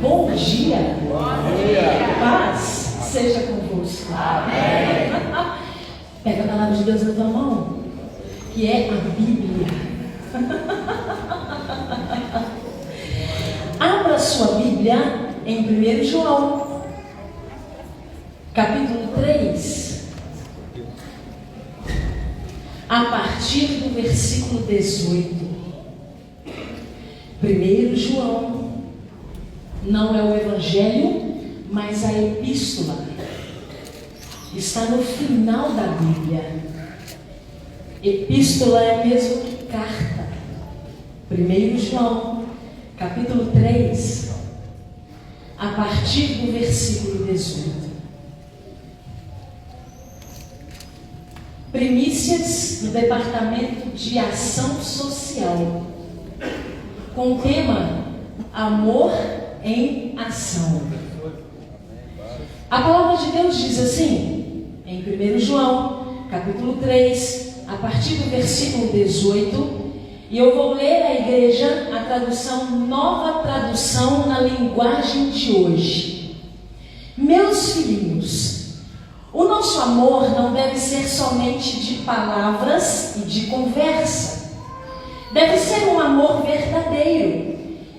Bom dia. Paz seja convosco. Amém. Pega a palavra de Deus na tua mão, que é a Bíblia. Abra sua Bíblia em 1 João, capítulo 3, a partir do versículo 18. 1 João não é o Evangelho, mas a Epístola. Está no final da Bíblia. Epístola é mesmo que carta. 1 João, capítulo 3, a partir do versículo 18. Primícias do Departamento de Ação Social, com o tema Amor em Ação. A palavra de Deus diz assim, em 1 João, capítulo 3, a partir do versículo 18, e eu vou ler à igreja a tradução, nova tradução na linguagem de hoje. Meus filhinhos, o nosso amor não deve ser somente de palavras e de conversa. Deve ser um amor verdadeiro,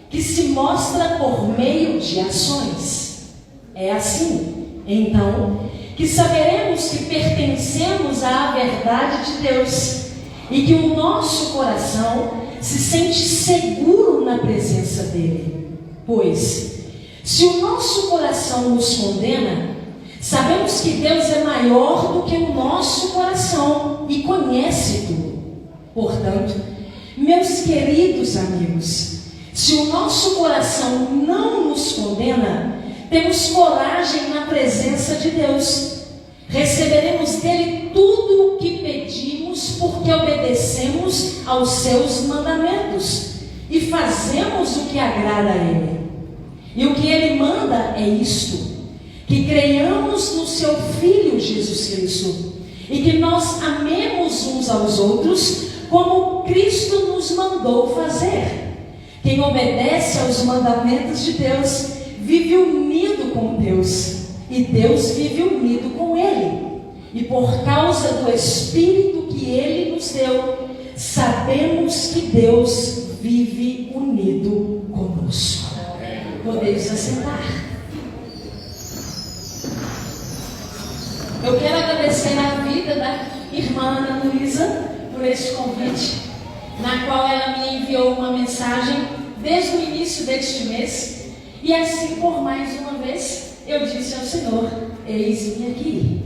que se mostra por meio de ações. É assim, então, que saberemos que pertencemos à verdade de Deus e que o nosso coração se sente seguro na presença dele. Pois, se o nosso coração nos condena, sabemos que Deus é maior do que o nosso coração e conhece tudo. Portanto, meus queridos amigos, se o nosso coração não nos condena, temos coragem na presença de Deus. Receberemos dele tudo o que pedimos, porque obedecemos aos seus mandamentos e fazemos o que agrada a ele. E o que ele manda é isto: que creiamos no seu Filho Jesus Cristo e que nós amemos uns aos outros como Cristo nos mandou fazer. Quem obedece aos mandamentos de Deus vive unido com Deus, e Deus vive unido com ele. E por causa do Espírito que ele nos deu, sabemos que Deus vive unido conosco. Podemos assentar. Eu quero agradecer a vida da irmã Ana Luísa por esse convite, na qual ela me enviou uma mensagem desde o início deste mês, e assim por mais uma vez eu disse ao Senhor: eis-me aqui.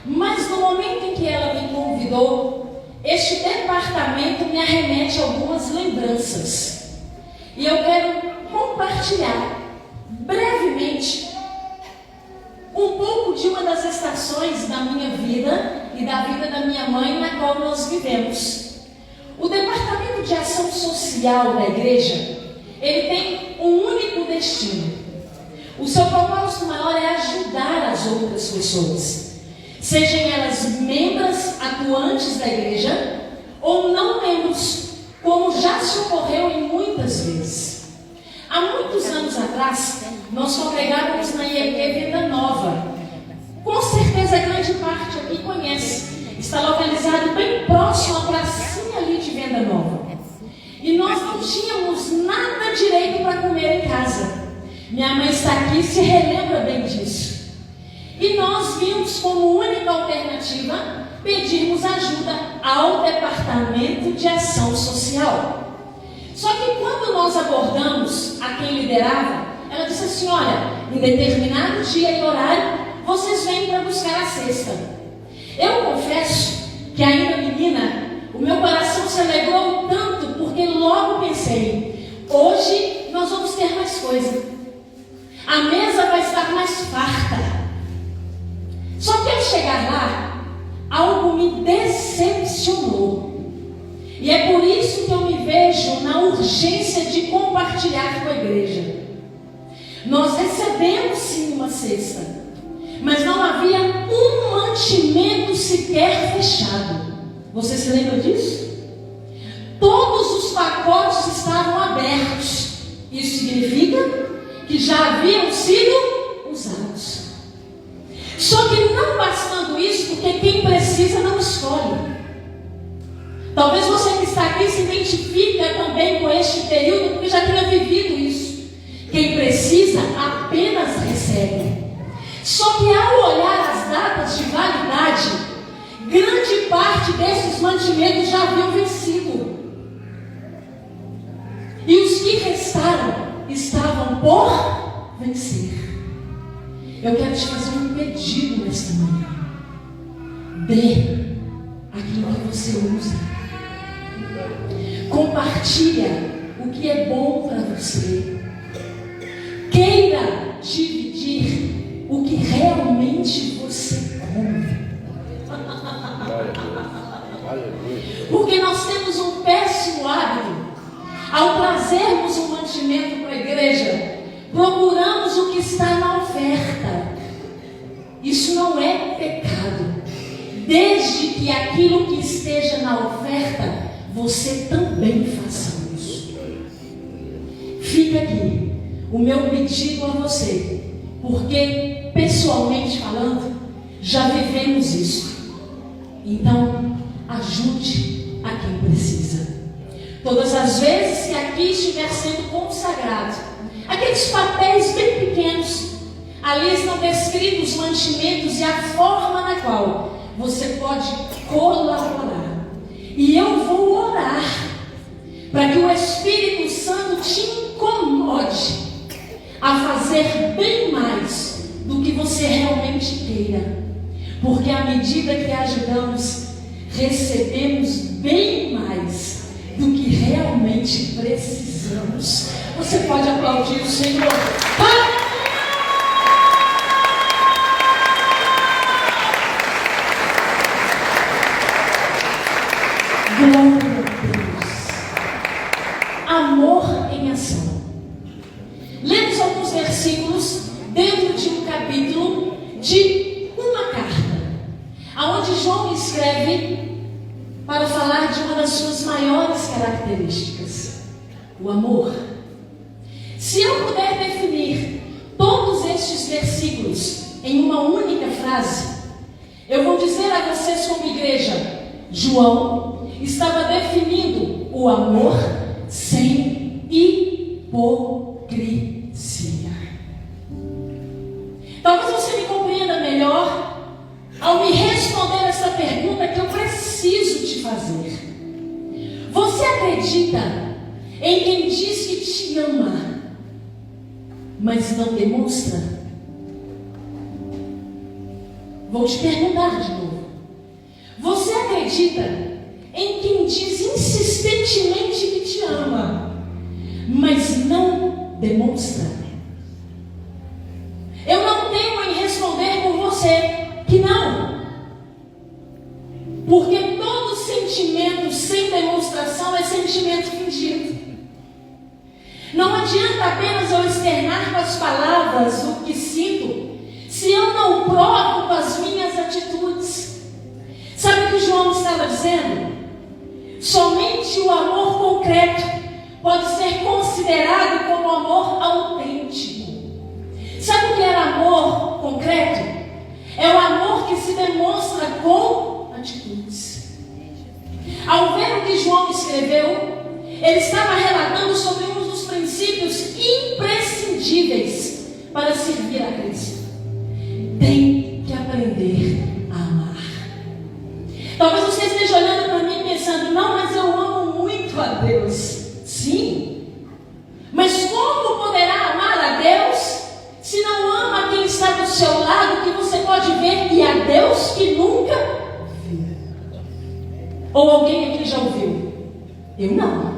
Mas no momento em que ela me convidou, este departamento me arremete algumas lembranças, e eu quero compartilhar brevemente um pouco de uma das estações da minha vida e da vida da minha mãe, na qual nós vivemos. O Departamento de Ação Social da igreja, ele tem um único destino. O seu propósito maior é ajudar as outras pessoas, sejam elas membros atuantes da igreja ou não membros, como já se ocorreu em muitas vezes. Há muitos anos atrás, nós congregávamos na IEP Venda Nova. Com certeza, grande parte aqui conhece. Está localizado bem próximo à pracinha ali de Venda Nova. E nós não tínhamos nada direito para comer em casa. Minha mãe está aqui e se relembra bem disso. E nós vimos como única alternativa pedirmos ajuda ao Departamento de Ação Social. Só que quando nós abordamos a quem liderava, ela disse assim: olha, em determinado dia e horário, vocês vêm para buscar a cesta. Eu confesso que ainda menina, o meu coração se alegrou tanto, porque logo pensei: hoje nós vamos ter mais coisa, a mesa vai estar mais farta. Só que ao chegar lá, algo me decepcionou. E é por isso que eu me vejo na urgência de compartilhar com a igreja. Nós recebemos sim uma cesta, mas não havia um mantimento sequer fechado. Você se lembra disso? Todos os pacotes estavam abertos. Isso significa que que já haviam sido usados. Só que não bastando isso, porque quem precisa não escolhe. Talvez você que está aqui se identifica também com este período, porque já tenha vivido isso. Quem precisa apenas recebe. Só que ao olhar as datas de validade, grande parte desses mantimentos já haviam vencido. E os que restaram estavam por vencer. Eu quero te fazer um pedido nesta manhã. Dê aquilo que você usa. Compartilha o que é bom para você. Queira dividir o que realmente você come. Porque nós temos um péssimo hábito. Ao trazermos um mantimento para a igreja, procuramos o que está na oferta. Isso não é pecado, desde que aquilo que esteja na oferta, você também faça isso. Fica aqui o meu pedido a você, porque pessoalmente falando, já vivemos isso. Então, ajude a quem precisa. Todas as vezes que aqui estiver sendo consagrado, aqueles papéis bem pequenos, ali estão descritos os mantimentos e a forma na qual você pode colaborar. E eu vou orar para que o Espírito Santo te incomode a fazer bem mais do que você realmente queira. Porque à medida que ajudamos, recebemos bem mais do que realmente precisamos. Você pode aplaudir o Senhor. Glória a Deus. Amor em ação. Lemos alguns versículos dentro de um capítulo de uma carta, onde João escreve para falar de uma das suas maiores características, o amor. Se eu puder definir todos estes versículos em uma única frase, eu vou dizer a vocês como igreja, João estava definindo o amor sem hipocrisia. Talvez você me compreenda melhor ao me responder essa pergunta que eu preciso te fazer. Você acredita em quem diz que te ama, mas não demonstra? Vou te perguntar de novo. Você acredita em quem diz insistentemente que te ama, mas não demonstra? Eu não tenho em responder por você que não. Porque todo sentimento sem demonstração é sentimento fingido. Não adianta apenas eu externar com as palavras o que sinto, se eu não provo com as minhas atitudes. Sabe o que João estava dizendo? Somente o amor concreto pode ser considerado como amor autêntico. Sabe o que era amor concreto? É o amor que se demonstra com atitudes. Ao ver o que João escreveu, ele estava relatando sobre um dos princípios imprescindíveis para servir a Cristo. Tem que aprender a amar. Talvez você esteja olhando para mim pensando, não, mas eu amo muito a Deus. Sim, mas como poderá amar a Deus se não ama quem está do seu lado, que você pode ver, e a Deus que nunca viu? Ou alguém aqui já ouviu? Eu não.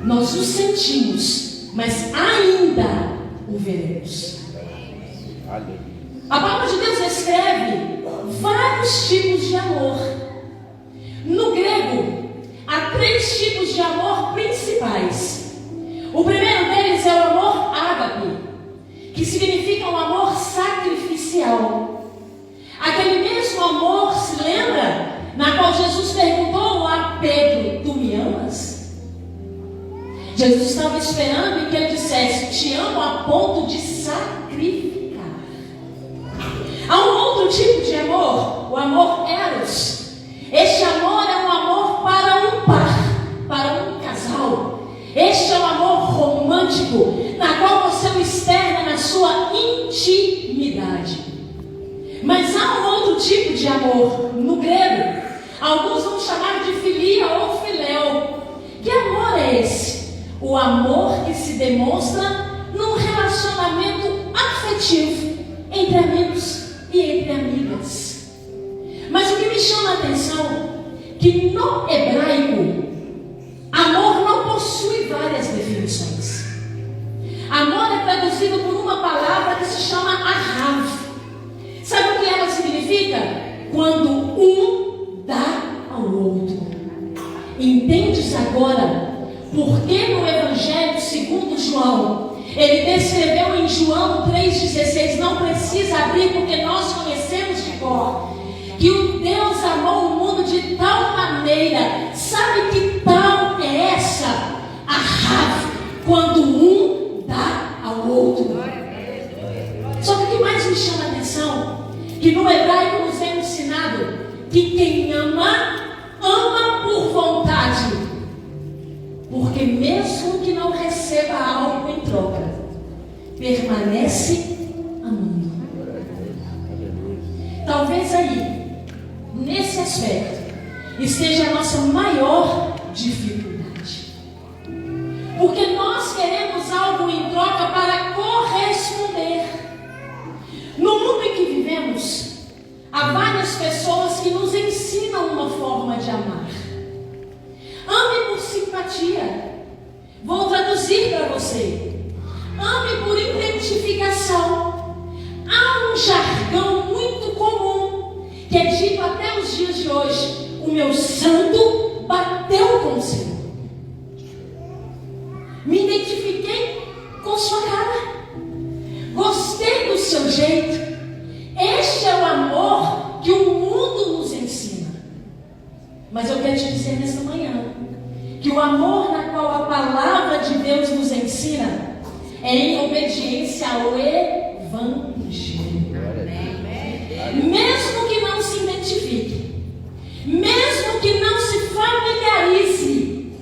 Nós o sentimos, mas ainda o veremos. A palavra de Deus descreve vários tipos de amor. No grego, há 3 tipos de amor principais. O primeiro deles é o amor ágape, que significa um amor sacrificial. Aquele mesmo amor, se lembra? Na qual Jesus perguntou a Pedro, tu me amas? Jesus estava esperando que ele dissesse, te amo romântico, na qual você o externa na sua intimidade. Mas há um outro tipo de amor, no grego. Alguns vão chamar de filia ou filéu. Que amor é esse? O amor que se demonstra num relacionamento afetivo entre amigos e entre amigas. Mas o que me chama a atenção é que no hebraico, amor não possui várias definições. Amor é traduzido por uma palavra que se chama ahav. Sabe o que ela significa? Quando um dá ao outro. Entendes agora por que no Evangelho segundo João ele descreveu em João 3,16, não precisa abrir porque nós conhecemos de cor, que o Deus amou o mundo de tal maneira. Sabe que tal é essa? Ahav, quando um dá ao outro. Só que o que mais me chama a atenção, que no hebraico nos é ensinado que quem ama, ama por vontade. Porque mesmo que não receba algo em troca, permanece amando. Talvez aí, nesse aspecto, esteja a nossa maior dificuldade. Porque nós queremos algo em troca para corresponder. No mundo em que vivemos, há várias pessoas que nos ensinam uma forma de amar. Ame por simpatia. Vou traduzir para você. Ame por identificação. Há um jargão muito comum que é dito até os dias de hoje: o meu santo bateu com o seu. Me identifiquei com sua cara. Gostei do seu jeito. Este é o amor que o mundo nos ensina. Mas eu quero te dizer nesta manhã que o amor na qual a palavra de Deus nos ensina é em obediência ao Evangelho. Mesmo que não se identifique, mesmo que não se familiarize,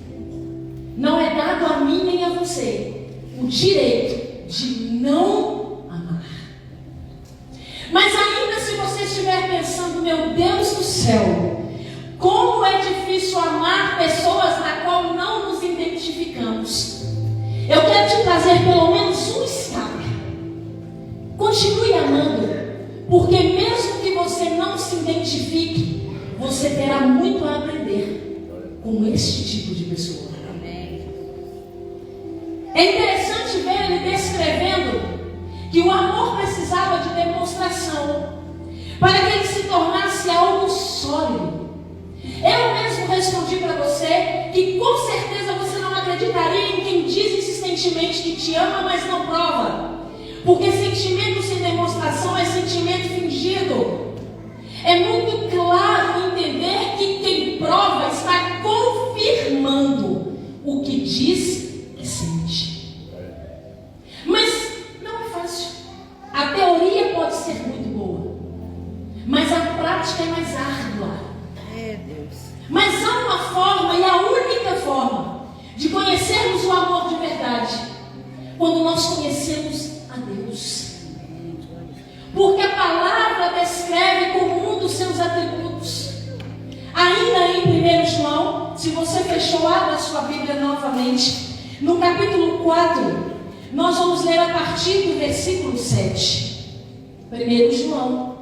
não é dado a mim nem a você o direito de não amar. Mas ainda se você estiver pensando, meu Deus do céu, como é difícil amar pessoas na qual não nos identificamos, eu quero te trazer pelo menos um escape. Continue amando, porque mesmo que você não se identifique, você terá muito a aprender com este tipo de pessoa. É interessante ver ele descrevendo que o amor precisava de demonstração para que ele se tornasse algo sólido. Eu mesmo respondi para você que com certeza você não acreditaria em quem diz insistentemente que te ama, mas não prova. Porque sentimento sem demonstração é sentimento fingido. É muito claro entender que quem prova está confirmando o que diz que sente. Mas não é fácil. A teoria pode ser muito boa, mas a prática é mais árdua. Mas há uma forma, e a única forma, de conhecermos o amor de verdade, quando nós conhecemos a Deus. Porque a palavra descreve como um dos seus atributos. Ainda em 1 João, se você fechou, abra a sua Bíblia novamente. No capítulo 4, nós vamos ler a partir do versículo 7. 1 João,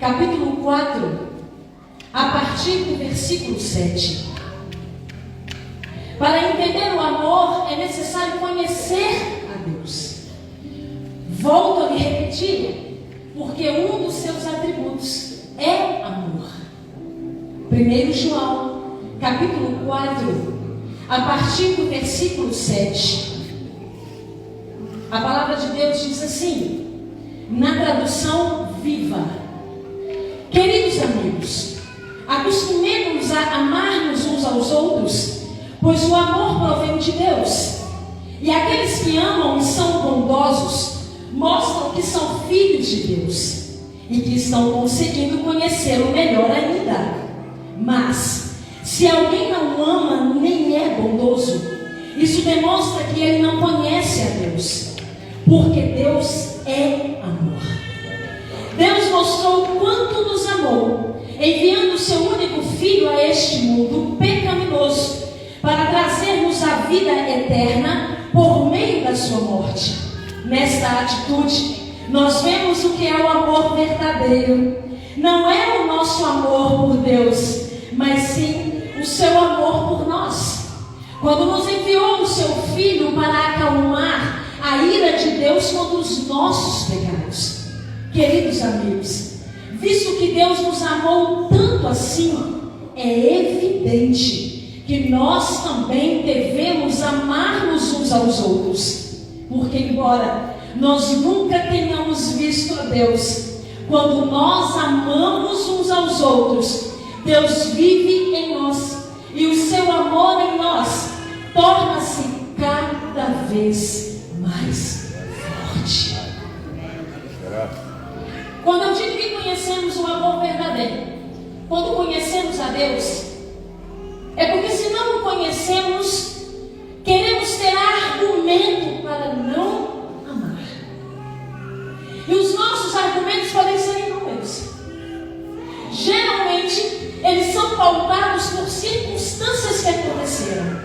capítulo 4, a partir do versículo 7. Para entender o amor, é necessário conhecer a Deus. Volto a lhe repetir, porque um dos seus atributos é amor. 1 João, capítulo 4, a partir do versículo 7. A palavra de Deus diz assim, na tradução viva: queridos amigos, acostumemos-nos a amar-nos uns aos outros, pois o amor provém de Deus. E aqueles que amam e são bondosos mostram que são filhos de Deus e que estão conseguindo conhecê-lo melhor ainda. Mas, se alguém não ama nem é bondoso, Isso demonstra que ele não conhece a Deus, porque Deus é amor. Deus mostrou o quanto nos amou, enviando o seu único Filho a este mundo pecaminoso, para trazermos a vida eterna por meio da sua morte. Nesta atitude, nós vemos o que é o amor verdadeiro. Não é o nosso amor por Deus, mas sim o seu amor por nós. Quando nos enviou o seu Filho para acalmar a ira de Deus contra os nossos pecados. Queridos amigos, visto que Deus nos amou tanto assim, é evidente que nós também devemos amar-nos uns aos outros. Porque embora nós nunca tenhamos visto a Deus, quando nós amamos uns aos outros, Deus vive em nós, e o seu amor em nós torna-se cada vez mais forte. Quando eu digo que conhecemos o amor verdadeiro, quando conhecemos a Deus, é porque se não o conhecemos, queremos ter argumento para não amar. E os nossos argumentos podem ser inúmeros. Geralmente, eles são pautados por circunstâncias que aconteceram.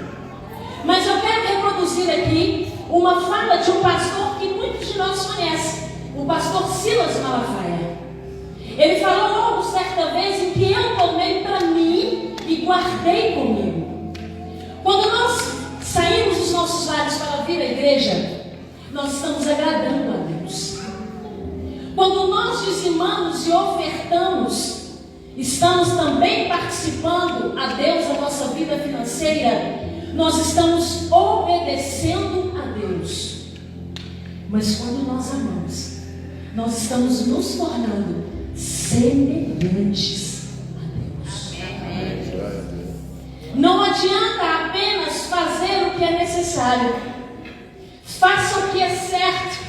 Mas eu quero reproduzir aqui uma fala de um pastor que muitos de nós conhecem, o pastor Silas Malafaia. Ele falou algo certa vez em que eu tomei para mim e guardei comigo. Quando nós saímos dos nossos lares para vir à igreja, nós estamos agradando a Deus. Quando nós dizimamos e ofertamos, estamos também participando a Deus da nossa vida financeira. Nós estamos obedecendo a Deus. Mas quando nós amamos, nós estamos nos tornando semelhantes a Deus. Não adianta apenas fazer o que é necessário. Faça o que é certo.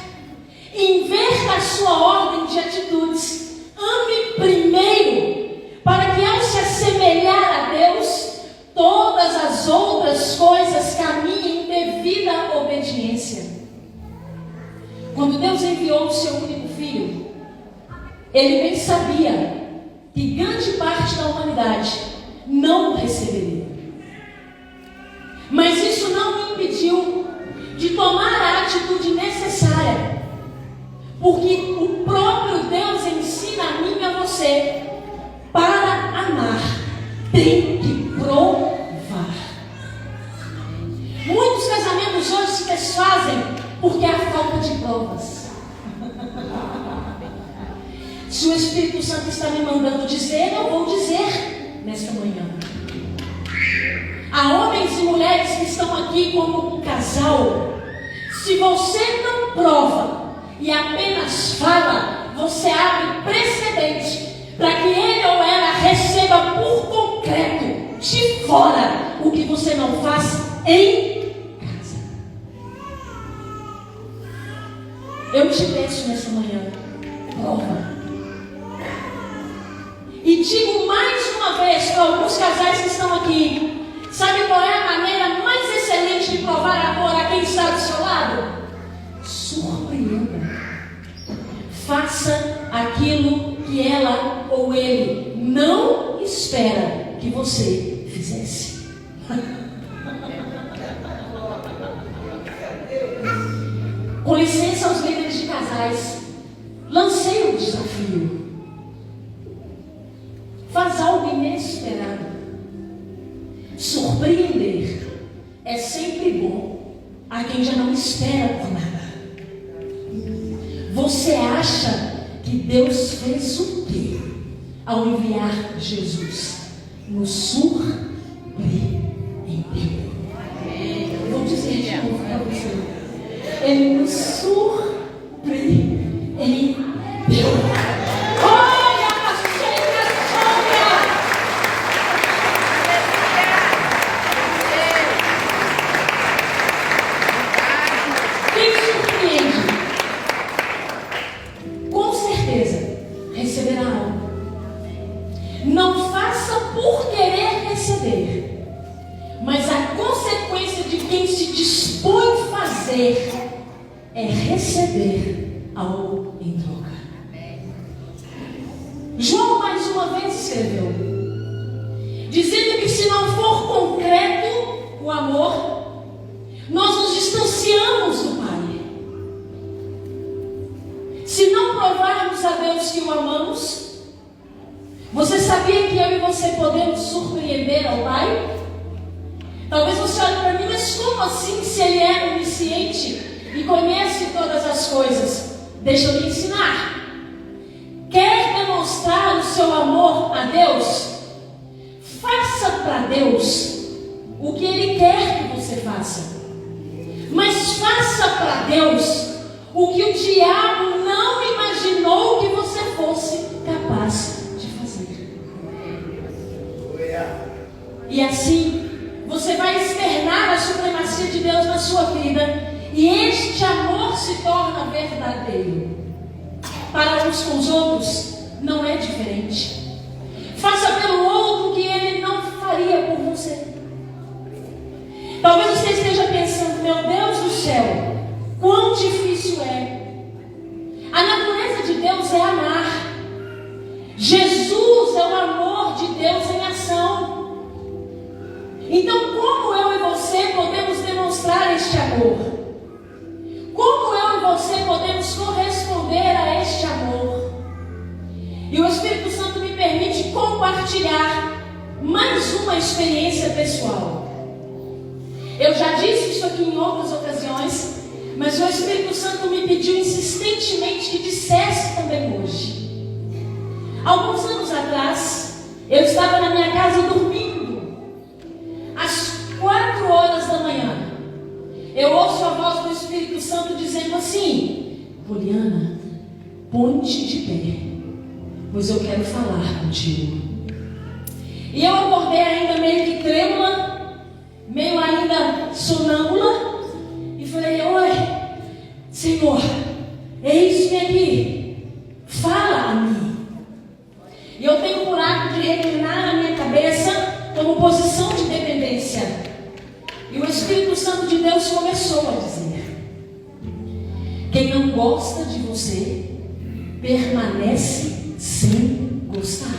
Inverta a sua ordem de atitudes. Ame primeiro, para que ao se assemelhar a Deus, todas as outras coisas caminhem em devida obediência. Quando Deus enviou o seu único Filho, Ele bem sabia que grande parte da humanidade não o receberia. Mas isso não o impediu de tomar a atitude necessária, porque o próprio Deus ensina a mim e a você: para amar, tem que provar. Muitos casamentos hoje se desfazem porque há falta de provas. Se o Espírito Santo está me mandando dizer, eu vou dizer nesta manhã. Há homens e mulheres que estão aqui como um casal. Se você não prova e apenas fala, você abre precedente para que ele ou ela receba por concreto de fora o que você não faz em casa. Eu te peço nessa manhã, prova. E digo mais uma vez para alguns casais que estão aqui: sabe qual é a maneira mais excelente de provar amor a quem está do seu lado? Surpreenda. Faça aquilo que ela ou ele não espera que você fizesse. Com licença aos líderes de casais, lancei o desafio. Faz algo inesperado. Surpreender é sempre bom a quem já não espera por nada. Você acha que Deus fez o quê ao enviar Jesus? Nos surpreendeu. Eu vou dizer de novo para você. Ele nos surpreendeu. Não faça por querer receber, mas a consequência de quem se receber algo em troca. João mais uma vez escreveu, dizendo que se não for concreto o amor, nós nos distanciamos do Pai. Se não provarmos a Deus que o amamos, você sabia que eu e você podemos surpreender ao Pai? Talvez você olhe para mim, mas como assim, se Ele é onisciente e conhece todas as coisas? Deixa eu lhe ensinar. Quer demonstrar o seu amor a Deus? Faça para Deus o que Ele quer que você faça. Mas faça para Deus o que o diabo não imaginou que você fosse capaz de fazer. E assim, você vai externar a supremacia de Deus na sua vida, e este amor se torna verdadeiro. Para uns com os outros, não é diferente. Faça pelo outro o que ele não faria por você. Talvez você esteja pensando, meu Deus do céu, quão difícil é. A natureza de Deus é amar. Jesus é o amor de Deus em ação. Então, como eu e você podemos demonstrar este amor? Como eu e você podemos corresponder a este amor? E o Espírito Santo me permite compartilhar mais uma experiência pessoal. Eu já disse isso aqui em outras ocasiões, mas o Espírito Santo me pediu insistentemente que dissesse também hoje. Alguns anos atrás, eu estava na minha casa dormindo, às 4 horas da manhã. Eu ouço a voz do Espírito Santo dizendo assim: Poliana, ponte de pé, pois eu quero falar contigo. E eu acordei ainda meio que trêmula, meio ainda sonâmbula, e falei: oi, Senhor, eis-me aqui, fala a mim. E eu tenho por hábito de reclinar a minha cabeça como posição de dependência. E o Espírito Santo de Deus começou a dizer: quem não gosta de você, permanece sem gostar.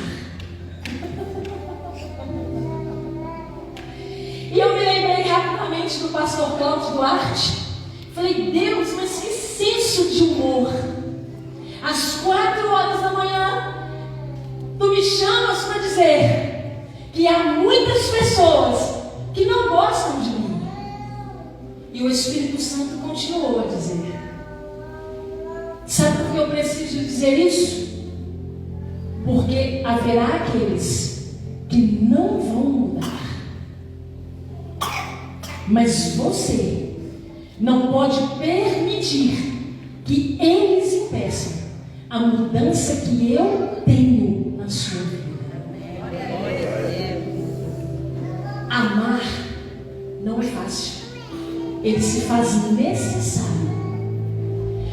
E eu me lembrei rapidamente do pastor Cláudio Duarte. Falei: Deus, mas que senso de humor. Às 4 horas da manhã, tu me chamas para dizer que há muitas pessoas que não gostam de mim. E o Espírito Santo continuou a dizer: sabe por que eu preciso dizer isso? Porque haverá aqueles que não vão mudar. Mas você não pode permitir que eles impeçam a mudança que eu tenho na sua vida. Amar não é fácil. Ele se faz necessário,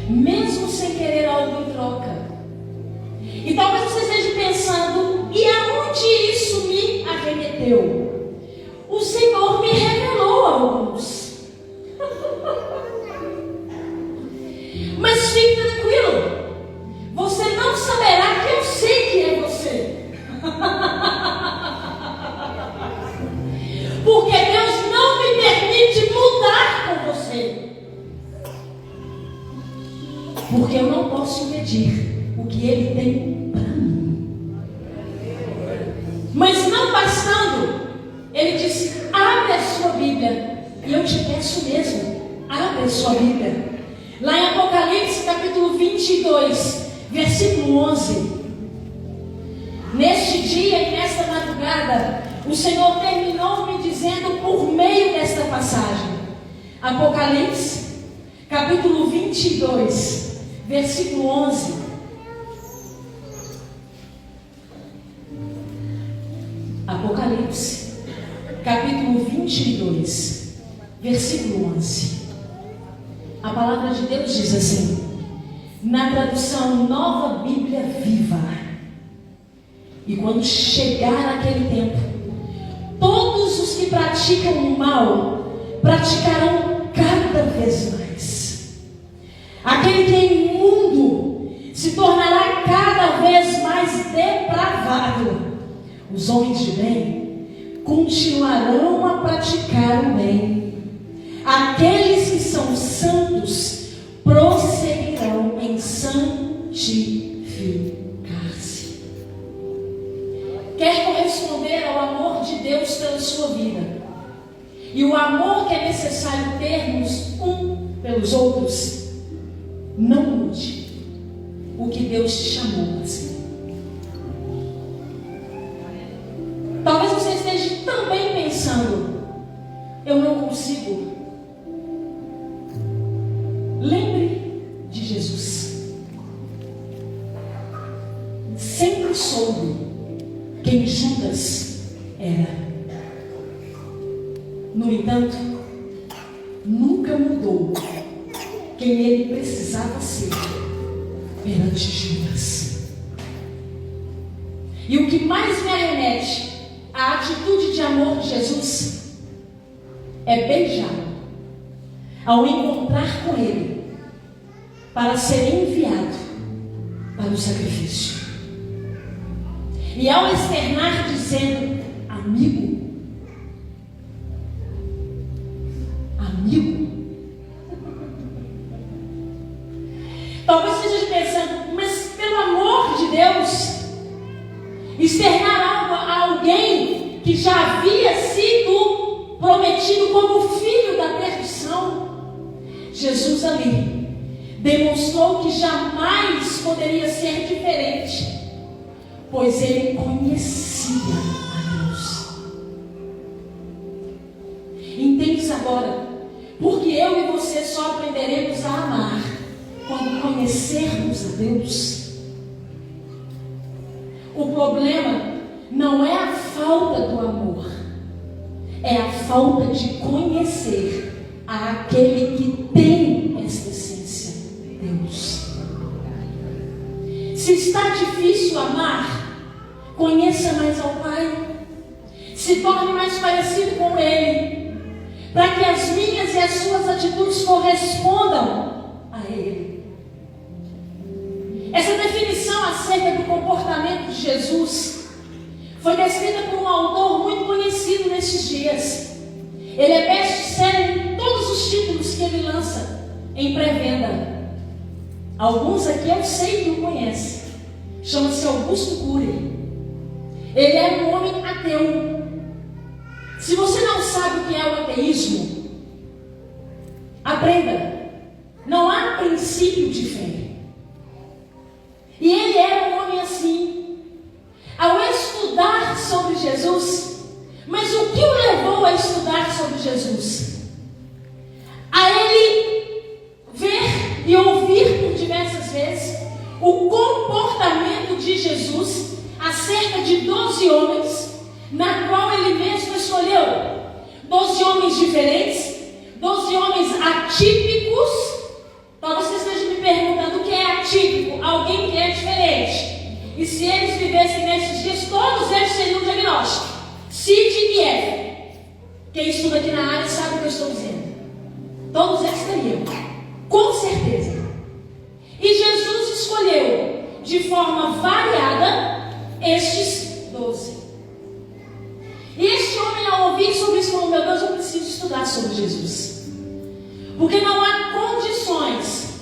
mesmo sem querer algo em troca. E talvez você esteja pensando: e aonde isso me arremeteu? O Senhor me revelou alguns. Mas fique tranquilo, você não saberá que eu sei que é você. Porque Deus não me permite mudar com você. Porque eu não posso impedir o que Ele tem para mim. Mas não bastando, Ele disse: abre a sua Bíblia. E eu te peço mesmo, abre a sua Bíblia. Lá em Apocalipse capítulo 22, versículo 11. Neste dia e nesta madrugada, o Senhor terminou me dizendo por meio desta passagem. Apocalipse capítulo 22, versículo 11. Apocalipse capítulo 22, versículo 11. A palavra de Deus diz assim, na tradução Nova Bíblia Viva: e quando chegar aquele tempo, todos os que praticam o mal praticarão cada vez mais. Aquele que é imundo se tornará cada vez mais depravado. Os homens de bem continuarão a praticar o bem. Aqueles que são santos prosseguirão em santificar-se. Quer corresponder ao amor de Deus pela sua vida e o amor que é necessário termos um pelos outros, não mude o que Deus te chamou para ser. Talvez você esteja também pensando: eu não consigo. Lembre de Jesus. Sempre soube quem Judas era. No entanto, nunca mudou quem ele precisava ser perante Judas. E o que mais me arremete à atitude de amor de Jesus é beijá-lo ao encontrar com ele para ser enviado para o sacrifício. E ao externar dizendo: amigo, talvez esteja pensando: mas pelo amor de Deus, externar algo a alguém que já havia sido prometido como filho da perdição. Jesus ali demonstrou que jamais poderia ser diferente, pois ele conhecia a Deus. Entende agora? Porque eu e você só aprenderemos a amar quando conhecermos a Deus. O problema não é a falta do amor, é a falta de conhecer aquele que tem essa essência, Deus. Se está difícil amar, conheça mais ao Pai, se torne mais parecido com Ele, para que as minhas e as suas atitudes correspondam a Ele. Essa definição acerca do comportamento de Jesus foi descrita por um autor muito conhecido nesses dias. Ele é best-seller em todos os títulos que ele lança em pré-venda. Alguns aqui eu sei que o conhecem. Chama-se Augusto Cury. Ele é um homem ateu. Se você não sabe o que é o ateísmo, aprenda. Não há princípio de fé. E ele era um homem assim. Ao estudar sobre Jesus, mas o que o levou a estudar sobre Jesus? A ele ver e ouvir por diversas vezes o comportamento de Jesus acerca de 12 homens, na qual ele mesmo escolheu 12 homens diferentes, 12 homens atípicos. Talvez você esteja me perguntando o que é atípico, alguém que é diferente. E se eles vivessem nesses dias, todos eles seriam um diagnóstico. Sid e F. Quem estuda aqui na área sabe o que eu estou dizendo. Todos eles teriam, com certeza. E Jesus escolheu de forma variada estes 12. E este homem, ao ouvir sobre isso, falou: meu Deus, eu preciso estudar sobre Jesus. Porque não há condições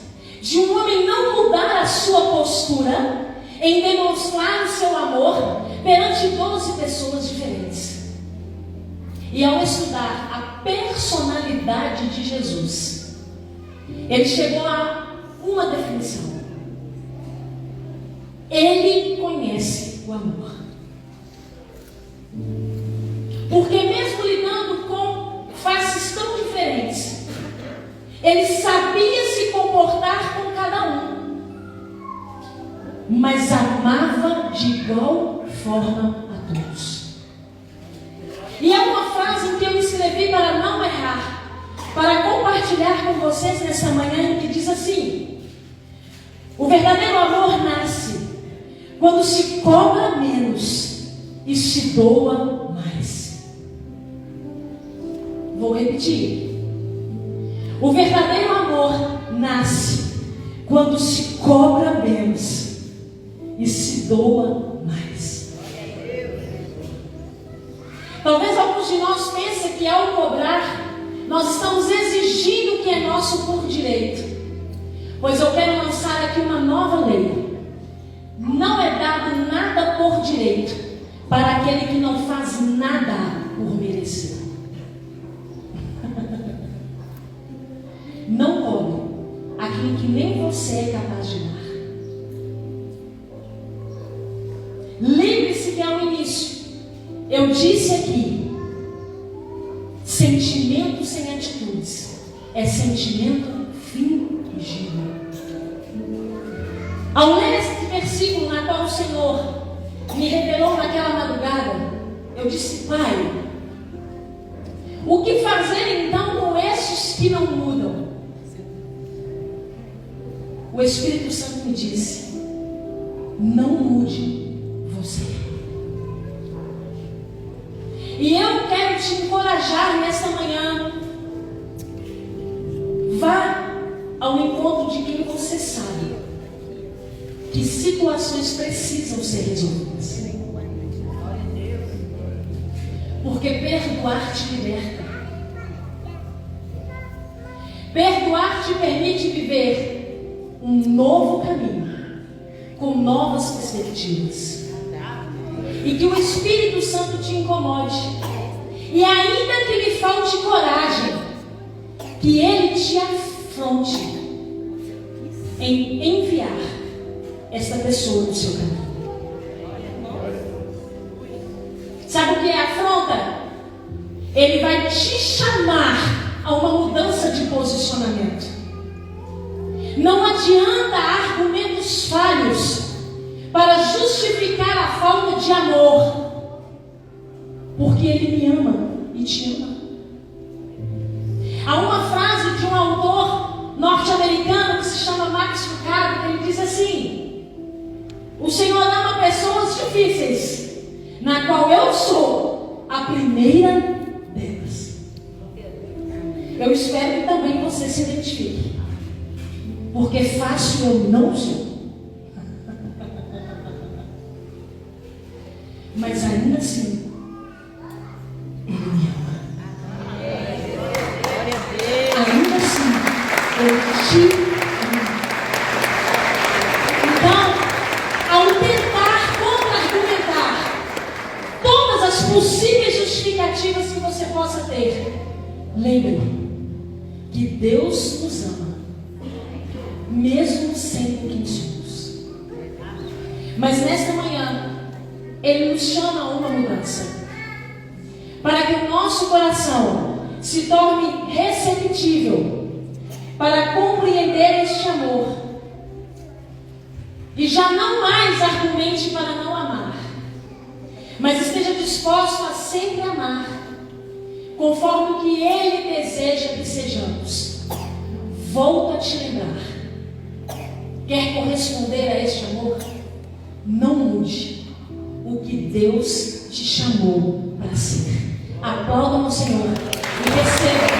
de um homem não mudar a sua postura em demonstrar o seu amor perante 12 pessoas diferentes. E ao estudar a personalidade de Jesus, ele chegou a uma definição: ele conhece o amor. Porque mesmo lidando com faces tão diferentes, ele sabia se comportar com cada um, mas amava de igual forma a todos. E é uma frase que eu escrevi para não errar, para compartilhar com vocês nessa manhã, que diz assim: o verdadeiro amor nasce quando se cobra menos e se doa mais. Vou repetir. O verdadeiro amor nasce quando se cobra menos e se doa mais. Talvez alguns de nós pensem que ao cobrar, nós estamos exigindo o que é nosso por direito. Pois eu quero lançar aqui uma nova lei. Não é dado nada por direito para aquele que não faz nada por merecer. Não cobre aquilo que nem você é capaz de dar. Lembre-se que ao início eu disse aqui: sentimento sem atitudes é sentimento fingido. Ao ler esse versículo na qual o Senhor me revelou naquela madrugada, eu disse: Pai, o que fazer então com estes que não mudam? O Espírito Santo me disse: não mude você. E eu quero te encorajar nessa manhã. Vá ao encontro de quem você sabe que situações precisam ser resolvidas. Porque perdoar te liberta. Perdoar te permite viver um novo caminho, com novas perspectivas. E que o Espírito Santo te incomode. E ainda que lhe falte coragem, que Ele te afronte em enviar esta pessoa no seu caminho. Sabe o que é afronta? Ele vai te chamar a uma mudança de posicionamento. Não adianta argumentos falhos para justificar a falta de amor, porque Ele me ama e te ama. Há uma frase de um autor norte-americano que se chama Max Lucado, que ele diz assim: o Senhor ama pessoas difíceis, na qual eu sou a primeira delas. Eu espero que também você se identifique, porque fácil eu não sou. Mas ainda assim, Ele me ama. Ainda assim, eu te amo. Então, ao tentar contra-argumentar todas as possíveis justificativas que você possa ter, lembre que Deus nos ama, mesmo sendo quem somos. Mas nesta manhã, Ele nos chama a uma mudança, para que o nosso coração se torne receptível para compreender este amor, e já não mais argumente para não amar, mas esteja disposto a sempre amar, conforme o que Ele deseja que sejamos. Volto a te lembrar: quer corresponder a este amor? Não mude o que Deus te chamou para ser. Aplauda no Senhor e receba